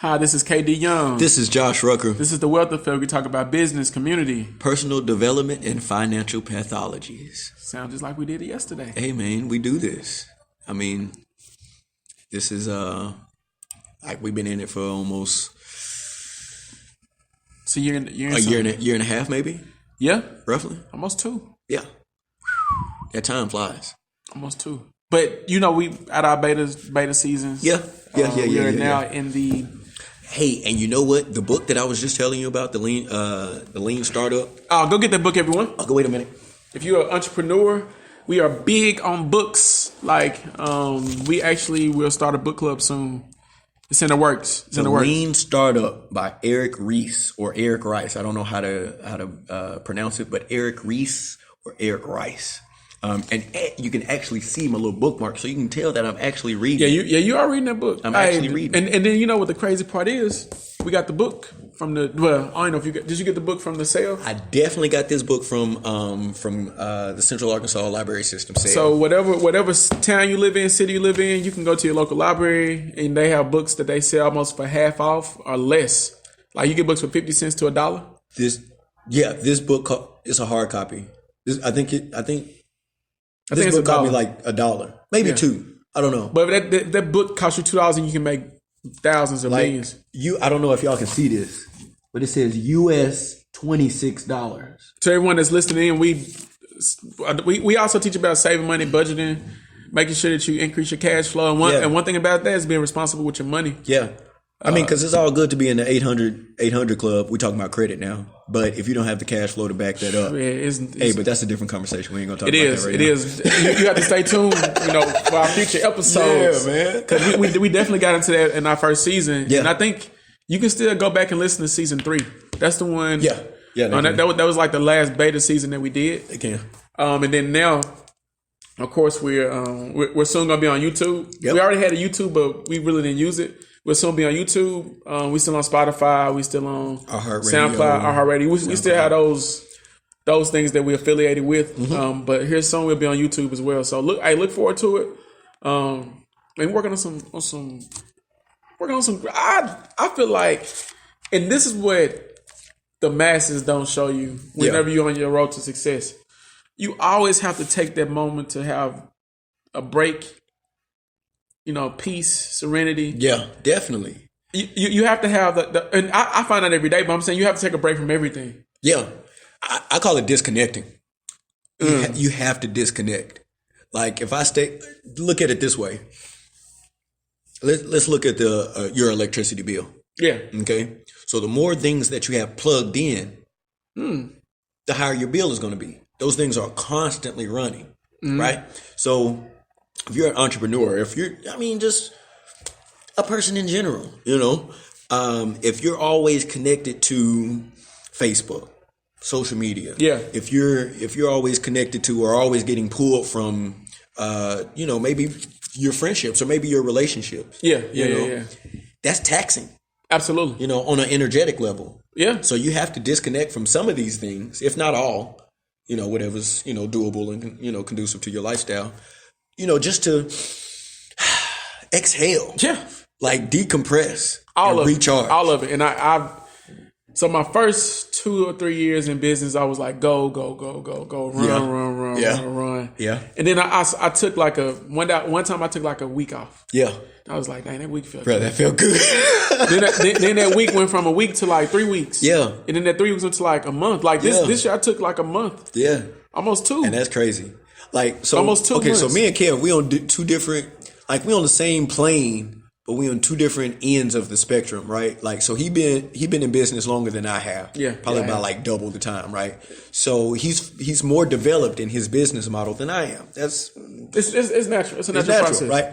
Hi, this is KD Young. This is Josh Rucker. This is the Wealth Effect. We talk about business, community, Personal development and financial pathologies. Sound just like we did it yesterday. Hey man, we do this. I mean, this is like we've been in it for almost So you're in a year and a half, maybe, Yeah, roughly. almost two. Yeah, that time flies. Almost two. But you know, we at our beta seasons. Yeah. We are now in the. Hey, and you know what? The book that I was just telling you about, the lean startup. Oh, go get that book, everyone. Oh, wait a minute. If you're an entrepreneur, we are big on books. Like, we actually will start a book club soon. It's in the works. The Lean Startup by Eric Ries or Eric Rice. I don't know how to pronounce it, but Eric Ries or Eric Rice. And you can actually see my little bookmark, so you can tell that I'm actually reading. You are reading that book. I'm actually reading. And then you know what the crazy part is? We got the book from the. Well, I don't know if did you get the book from the sale? I definitely got this book from the Central Arkansas Library System sale. So whatever town you live in, city you live in, you can go to your local library, and they have books that they sell almost for half off or less. Like you get books for 50 cents to $1. This book is a hard copy. I think this it's book cost me $1. like $1, maybe $2. I don't know. But that book costs you $2 and you can make thousands or millions. I don't know if y'all can see this, but it says US $26. To everyone that's listening in, we also teach about saving money, budgeting, making sure that you increase your cash flow. And one thing about that is being responsible with your money. Yeah. I mean, because it's all good to be in the 800 club. We're talking about credit now. But if you don't have the cash flow to back that up, but that's a different conversation. We ain't going to talk about that right now. It is. You have to stay tuned, for our future episodes. Yeah, man. Because we definitely got into that in our first season. Yeah. And I think you can still go back and listen to season 3. That's the one. Yeah. Yeah. That was like the last beta season that we did. They can. And then now, of course, we're soon going to be on YouTube. Yep. We already had a YouTube, but we really didn't use it. We'll soon be on YouTube. We still on Spotify. We still on SoundCloud, iHeartRadio. We still have those things that we're affiliated with. Mm-hmm. But here soon we'll be on YouTube as well. So look forward to it. And working on some. I feel like, and this is what the masses don't show you whenever you're on your road to success. You always have to take that moment to have a break. Peace, serenity. Yeah, definitely. You have to have and I find that every day, but I'm saying you have to take a break from everything. Yeah. I call it disconnecting. You have to disconnect. Like if I look at it this way. Let's look at your electricity bill. Yeah. Okay. So the more things that you have plugged in, the higher your bill is going to be. Those things are constantly running, right? So if you're an entrepreneur, just a person in general, if you're always connected to Facebook, social media, if you're always connected to or always getting pulled from, maybe your friendships or maybe your relationships, that's taxing. Absolutely. On an energetic level. Yeah. So you have to disconnect from some of these things, if not all, whatever's, doable and, conducive to your lifestyle. Just to exhale. Yeah. Like decompress. All and of recharge. All of it. And so my first 2 or 3 years in business, I was like, go, run. Yeah. And then I took like one time I took like a week off. Yeah. I was like, dang, that week felt good. That felt good. then that week went from a week to like 3 weeks. Yeah. And then that 3 weeks went to like a month. Like this year I took like a month. Yeah. Almost 2. And that's crazy. Like, so almost 2 months. Okay, so me and Kev, we on two different, like we on the same plane, but we on two different ends of the spectrum, right? Like, so he been in business longer than I have. Yeah. Probably about like double the time, right? So he's more developed in his business model than I am. It's natural. It's a natural process. Right?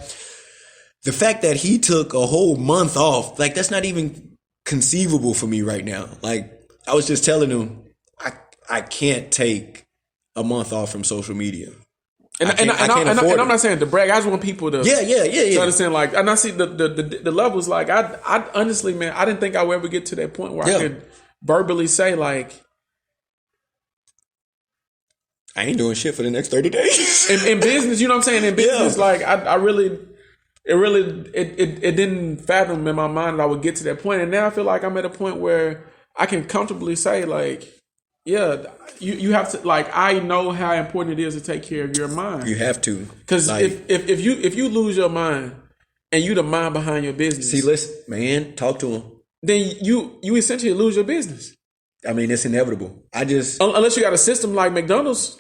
The fact that he took a whole month off, like that's not even conceivable for me right now. Like I was just telling him, I can't take a month off from social media. And I'm not saying to brag. I just want people to to understand. Like, and I see the levels. Like, I honestly, man, I didn't think I would ever get to that point where I could verbally say like, I ain't doing shit for the next 30 days. in business, you know what I'm saying? In business, like I really, it really it didn't fathom in my mind that I would get to that point. And now I feel like I'm at a point where I can comfortably say, like, yeah, you have to, like, I know how important it is to take care of your mind. You have to, because like, if you lose your mind and you the mind behind your business, see, listen, man, talk to him. Then you essentially lose your business. I mean, it's inevitable. Unless you got a system like McDonald's.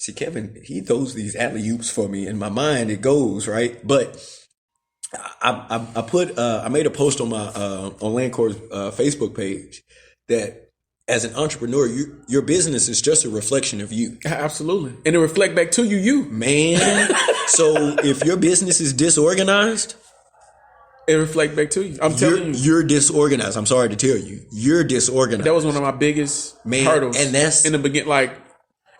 See, Kevin, he throws these alley-oops for me. In my mind, it goes, right? But I made a post on my on Landcor's Facebook page that as an entrepreneur, your business is just a reflection of you. Absolutely. And it reflect back to you. Man, so if your business is disorganized, it reflect back to you. I'm telling you. You're disorganized. I'm sorry to tell you. You're disorganized. That was one of my biggest hurdles. And that's in the beginning, like,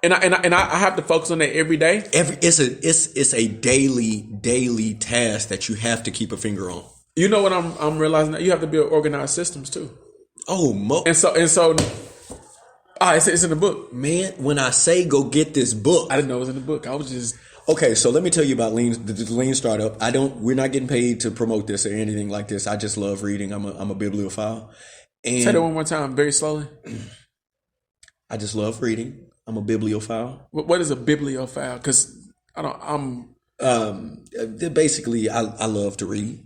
and I have to focus on that every day. It's a daily task that you have to keep a finger on. You know what I'm realizing, that you have to build organized systems too. Oh, and so it's in the book. Man, when I say go get this book, I didn't know it was in the book. I was just okay. So let me tell you about the Lean Startup. We're not getting paid to promote this or anything like this. I just love reading. I'm a bibliophile. And say that one more time, very slowly. I just love reading. I'm a bibliophile. What is a bibliophile? Because basically I love to read.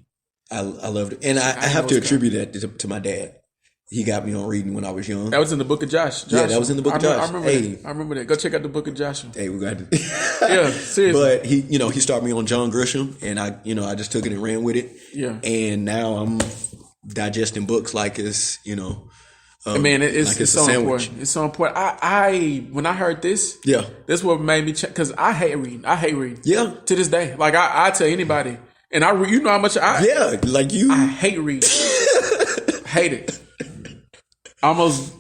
I love to, and I have to attribute that to my dad. He got me on reading when I was young. That was in the book of Joshua. Yeah, that was in the book of Joshua. I remember that. Go check out the book of Joshua. Hey, we got to. Yeah, seriously. But he started me on John Grisham, and I just took it and ran with it. Yeah. And now I'm digesting books like it's, man, it's like it's so a sandwich. important. It's so important. I when I heard this, this what made me check, because I hate reading. Yeah. To this day, like I tell anybody, and you know how much I hate reading. Hate it. Almost.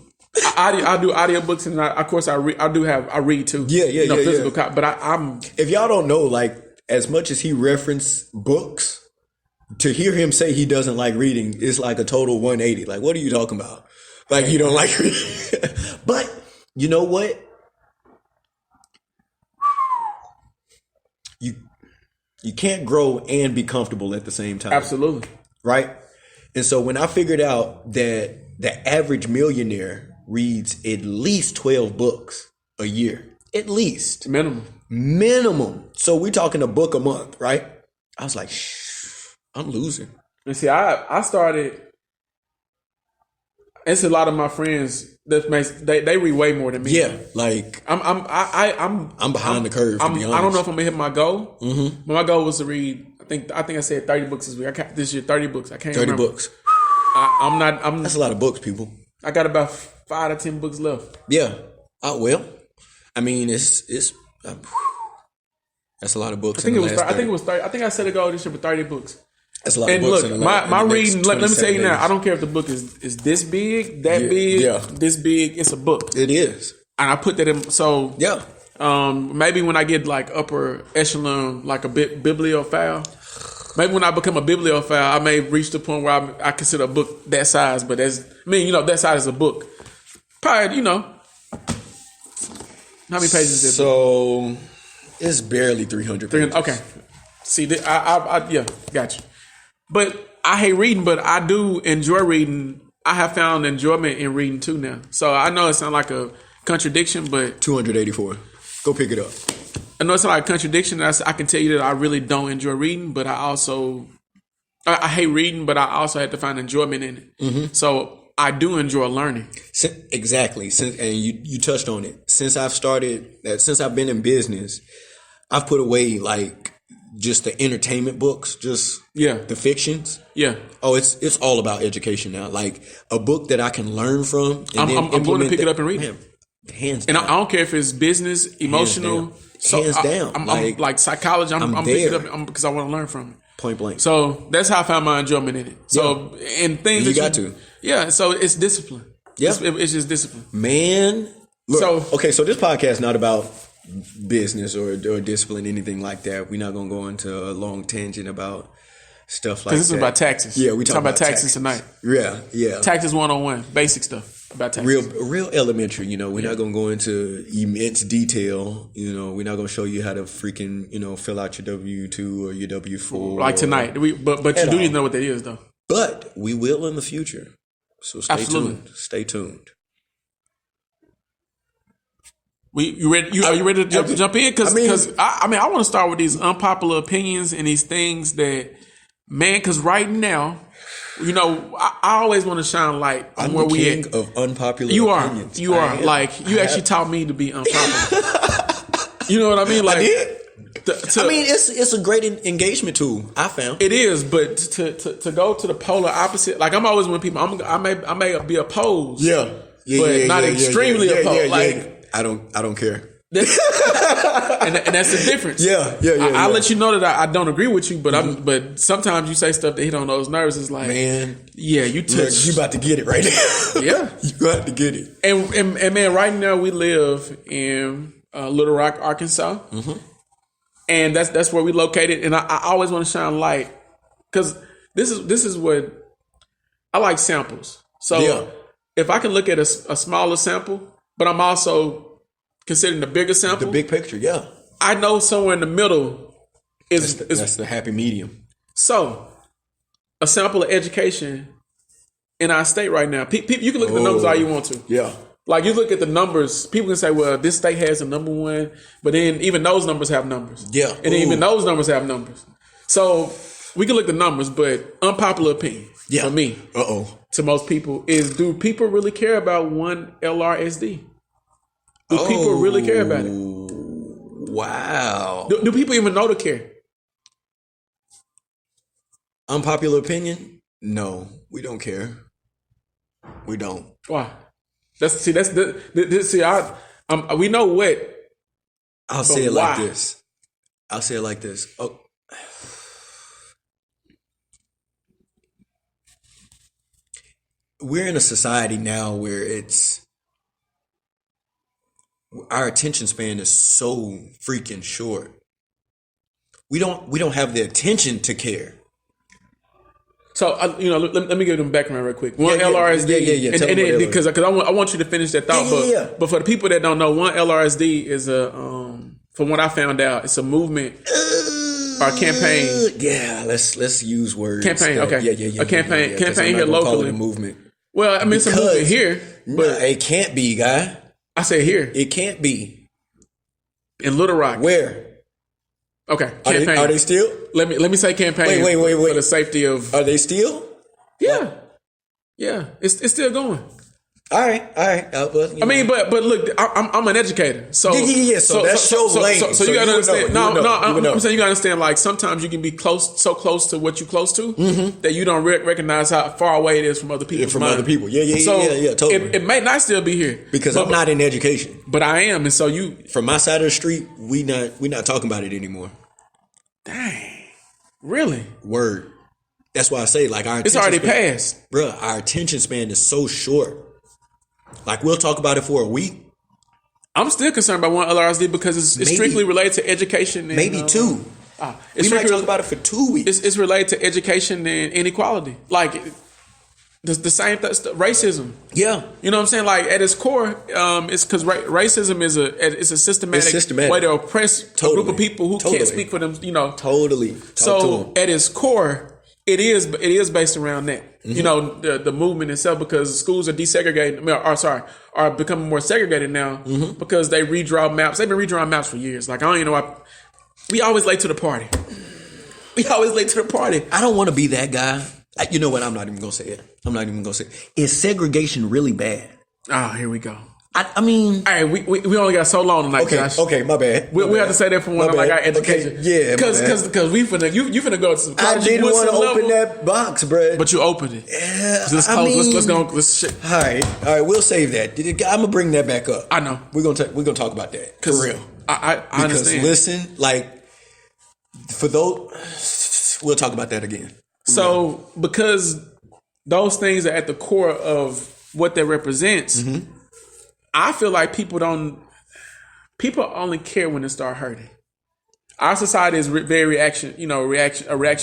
I do audiobooks, and of course I read too. Yeah. Physical copy. But I'm. If y'all don't know, like, as much as he referenced books, to hear him say he doesn't like reading is like a total 180. Like, what are you talking about? Like, you don't like reading. But you know what? You can't grow and be comfortable at the same time. Absolutely. Right? And so when I figured out that the average millionaire reads at least 12 books a year, at least. Minimum. So we're talking a book a month, right? I was like, I'm losing. And see, I started. It's a lot of my friends that they read way more than me. Yeah, like I'm behind the curve. To be honest, I don't know if I'm gonna hit my goal. Mm-hmm. But my goal was to read. I think I said 30 books this week. This year 30 books. I can't 30 remember. books. That's a lot of books, people. I got about 5 to 10 books left. Yeah. Well, I mean, it's that's a lot of books. I think it was 30. I think I set a goal this year for 30 books. That's a lot of books. And look, my reading. Let me tell you now. I don't care if the book is this big, that big, this big. It's a book. It is. And I put that in. So yeah. Maybe when I get like upper echelon, like a bit bibliophile. Maybe when I become a bibliophile, I may reach the point where I consider a book that size. But that size is a book. Probably, how many pages is it? So it's barely 300 pages. Okay. See, I got you. But I hate reading, but I do enjoy reading. I have found enjoyment in reading too now. So I know it sounds like a contradiction, but 284. Go pick it up. I know it's not like a contradiction. I can tell you that I really don't enjoy reading, but I hate reading, but I also have to find enjoyment in it. Mm-hmm. So I do enjoy learning. Exactly. And you touched on it. Since I've been in business, I've put away like just the entertainment books, the fictions. Yeah. Oh, it's all about education now. Like a book that I can learn from. And I'm going to pick it up and read it. Hands down. And I don't care if it's business, emotional. Hands down. I'm like psychology. I'm picking it up because I want to learn from it. Point blank. So that's how I found my enjoyment in it. So and things you got to. Yeah. So it's discipline. Yeah. It's just discipline. Man. Look, so this podcast is not about business or discipline, anything like that. We're not going to go into a long tangent about stuff like that. Because this is about taxes. Yeah, we talking about taxes tonight. Yeah. Taxes 101, basic stuff. about taxes. Real elementary. You know, we're not going to go into immense detail. You know, we're not going to show you how to freaking, you know, fill out your W-2 or your W-4. Like tonight. But you do need to know what that is, though. But we will in the future. So stay tuned. Stay tuned. Are you ready to jump in? Because I want to start with these unpopular opinions and these things that, man, because right now, you know, I always want to shine light on I'm where the we king at. of unpopular opinions. You are. Like, you actually taught me to be unpopular. You know what I mean? Like, I did. It's a great engagement tool, I found. It is, but to go to the polar opposite, like I'm always when people, I may be opposed. But not extremely opposed. Like, I don't care. and that's the difference. I'll let you know that I don't agree with you, but but sometimes you say stuff that hit on those nerves. It's like, man, you touch. You about to get it right now. You got to get it. And man, right now we live in Little Rock, Arkansas, and that's where we located. And I always want to shine light because this is what I like, samples. So if I can look at a smaller sample, but I'm also considering the bigger sample, the big picture, I know somewhere in the middle is that's the happy medium. So, a sample of education in our state right now. You can look at the numbers all you want to. Like you look at the numbers, people can say, "Well, this state has a number one," but then even those numbers have numbers. And then even those numbers have numbers. So we can look at the numbers, but unpopular opinion for me, to most people, is: do people really care about one LRSD? Do people really care about it? Wow. Do people even know to care? Unpopular opinion? No, we don't care. We don't. Why? We know what. I'll say it like this. Oh. We're in a society now where our attention span is so freaking short. We don't have the attention to care. So let me give them background real quick. One LRSD, because I want you to finish that thought. But for the people that don't know, one LRSD is from what I found out, it's a movement or a campaign. Let's use words. Campaign, okay. A campaign here locally. Call it a movement. Well, I mean, it's a movement here, but it can't be, guy. I say here. It can't be. In Little Rock. Where? Okay. Campaign. Are they still? Let me say campaign. Wait. For the safety of. Are they still? Yeah. Yeah. It's still going. All right. I mean, but look, I'm an educator, so So that shows lane. So you gotta understand. I'm saying you gotta understand. Like sometimes you can be so close to what you close to that you don't recognize how far away it is from other people. Other people, totally. It may not still be here because I'm not in education, but I am, and so you from my side of the street, we not talking about it anymore. Dang, really? Word. That's why I say like it's already passed, bro. Our attention span is so short. Like we'll talk about it for a week. I'm still concerned about one LRSD because it's strictly related to education. And, maybe two. We might talk about it for 2 weeks. It's related to education and inequality. Like the same racism. Yeah, you know what I'm saying. Like at its core, it's because racism is a systematic way to oppress a group of people who can't speak for them. You know, totally. So at its core, it is based around that. You know, the movement itself, because schools are desegregating. Are becoming more segregated now because they redraw maps. They've been redrawing maps for years. Like I don't even know why. We always late to the party. I don't want to be that guy. You know what? I'm not even gonna say it. Is segregation really bad? Here we go. I mean, all right, we only got so long tonight. Okay, my bad. We have to say that for one of our education. Okay, because we finna you finna go to some college. I didn't want to open that box, bro. But you opened it. Yeah, let's go. All right, we'll save that. I'm gonna bring that back up. I know we're gonna talk about that for real. I understand. Because listen, like for those, we'll talk about that again. So because those things are at the core of what that represents. I feel like people only care when it start hurting. Our society is very reaction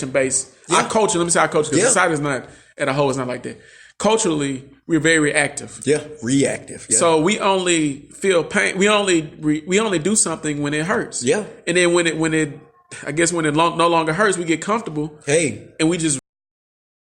based. Our culture, let me say our culture, because society is not at a whole, it's not like that. culturally, we're very reactive. Yeah, reactive. Yeah. So we only feel pain. We only do something when it hurts. Yeah. And then when it no longer hurts, we get comfortable. Hey, and we just